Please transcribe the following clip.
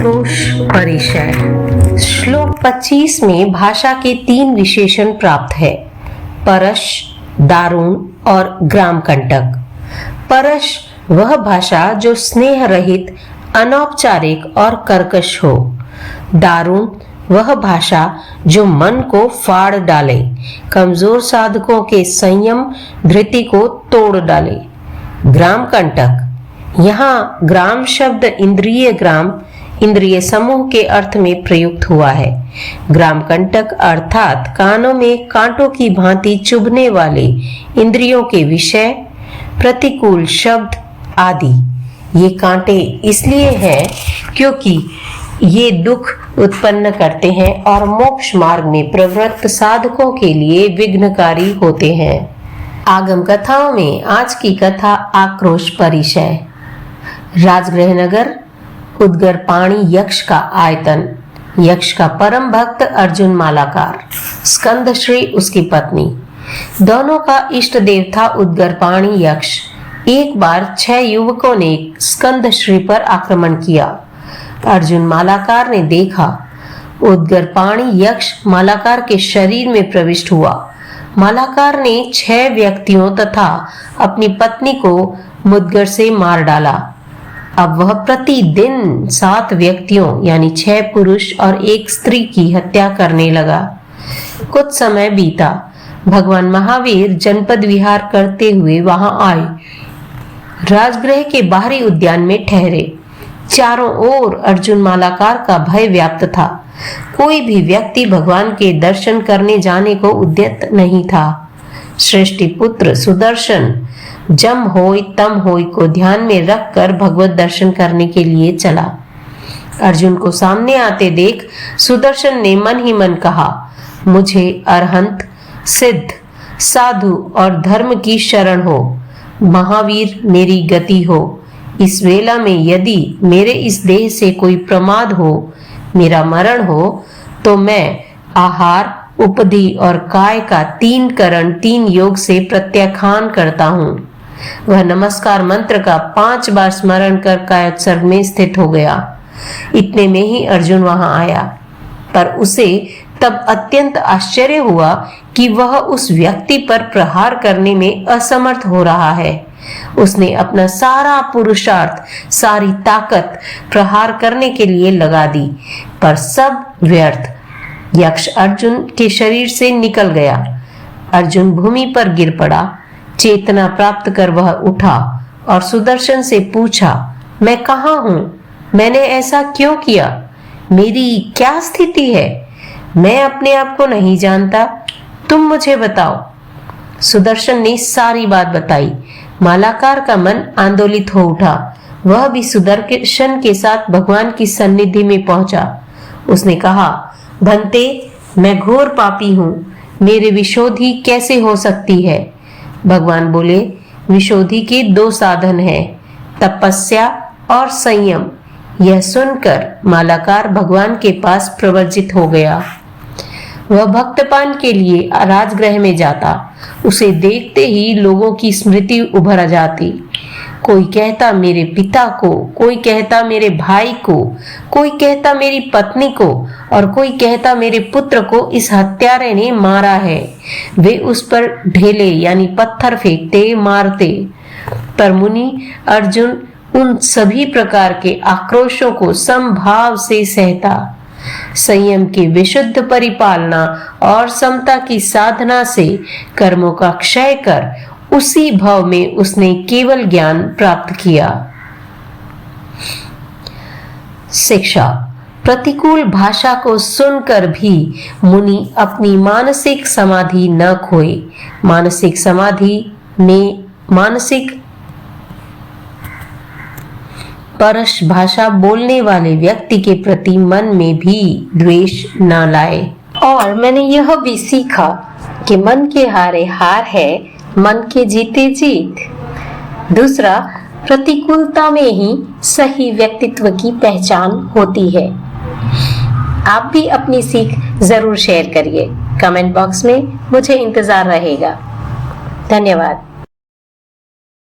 आक्रोश परिचय। श्लोक 25 में भाषा के 3 विशेषण प्राप्त है, परश, दारुण और ग्राम कंटक। परश वह भाषा जो स्नेह रहित, अनौपचारिक और कर्कश हो। दारुण वह भाषा जो मन को फाड़ डाले, कमजोर साधकों के संयम धृति को तोड़ डाले। ग्राम कंटक, यहाँ ग्राम शब्द इंद्रिय समूह के अर्थ में प्रयुक्त हुआ है। ग्राम कंटक अर्थात कानों में कांटों की भांति चुभने वाले इंद्रियों के विषय, प्रतिकूल शब्द आदि। ये कांटे इसलिए हैं क्योंकि ये दुख उत्पन्न करते हैं और मोक्ष मार्ग में प्रवृत्त साधकों के लिए विघ्नकारी होते हैं। आगम कथाओं में आज की कथा आक्रोश परिचय। राजगृह नगर, उद्गर पाणी यक्ष का आयतन, यक्ष का परम भक्त अर्जुन मालाकार, स्कंद श्री उसकी पत्नी, दोनों का इष्ट देव था उद्गर पाणी यक्ष। एक बार 6 युवकों ने स्कंद श्री पर आक्रमण किया। अर्जुन मालाकार ने देखा, उद्गर पाणी यक्ष मालाकार के शरीर में प्रविष्ट हुआ। मालाकार ने 6 व्यक्तियों तथा अपनी पत्नी को मुद्गर से मार डाला। अब वह प्रतिदिन 7 व्यक्तियों यानी 6 पुरुष और 1 स्त्री की हत्या करने लगा। कुछ समय बीता, भगवान महावीर जनपद विहार करते हुए वहां आए। राजगृह के बाहरी उद्यान में ठहरे। चारों ओर अर्जुन मालाकार का भय व्याप्त था। कोई भी व्यक्ति भगवान के दर्शन करने जाने को उद्यत नहीं था। सृष्टि पुत्र सुदर्शन जम होय तम होय को ध्यान में रखकर भगवत दर्शन करने के लिए चला। अर्जुन को सामने आते देख सुदर्शन ने मन ही मन कहा, मुझे अरहंत, सिद्ध, साधु और धर्म की शरण हो। महावीर मेरी गति हो। इस वेला में यदि मेरे इस देह से कोई प्रमाद हो, मेरा मरण हो, तो मैं आहार, उपधि और काय का 3 करण 3 योग से प्रत्याख्यान करता हूँ। वह नमस्कार मंत्र का 5 बार स्मरण कर कायोत्सर्ग में स्थित हो गया। इतने में ही अर्जुन वहां आया, पर उसे तब अत्यंत आश्चर्य हुआ कि वह उस व्यक्ति पर प्रहार करने में असमर्थ हो रहा है। उसने अपना सारा पुरुषार्थ, सारी ताकत प्रहार करने के लिए लगा दी, पर सब व्यर्थ। यक्ष अर्जुन के शरीर से निकल गया। अर्जुन भूमि पर गिर पड़ा। चेतना प्राप्त कर वह उठा और सुदर्शन से पूछा, मैं कहाँ हूँ? मैंने ऐसा क्यों किया? मेरी क्या स्थिति है? मैं अपने आप को नहीं जानता, तुम मुझे बताओ। सुदर्शन ने सारी बात बताई। मालाकार का मन आंदोलित हो उठा। वह भी सुदर्शन के साथ भगवान की सन्निधि में पहुंचा। उसने कहा, भंते, मैं घोर पापी हूँ, मेरे विशोधि कैसे हो सकती है? भगवान बोले, विशोधि के 2 साधन हैं, तपस्या और संयम। यह सुनकर मालाकार भगवान के पास प्रवर्जित हो गया। वह भक्तपान के लिए राजगृह में जाता। उसे देखते ही लोगों की स्मृति उभर आ जाती। कोई कहता मेरे पिता को, कोई कहता मेरे भाई को, कोई कहता मेरी पत्नी को और कोई कहता मेरे पुत्र को इस हत्यारे ने मारा है। वे उस पर ढेले यानी पत्थर फेंकते, मारते। पर मुनि अर्जुन उन सभी प्रकार के आक्रोशों को समभाव से सहता। संयम की विशुद्ध परिपालना और समता की साधना से कर्मों का क्षय कर उसी भाव में उसने केवल ज्ञान प्राप्त किया। शिक्षा। प्रतिकूल भाषा को सुनकर भी मुनि अपनी मानसिक समाधि न खोए। मानसिक समाधि में मानसिक परश भाषा बोलने वाले व्यक्ति के प्रति मन में भी द्वेष न लाए। और मैंने यह भी सीखा कि मन के हारे हार है, मन के जीते जीत। दूसरा, प्रतिकूलता में ही सही व्यक्तित्व की पहचान होती है। आप भी अपनी सीख जरूर शेयर करिए। कमेंट बॉक्स में मुझे इंतजार रहेगा। धन्यवाद।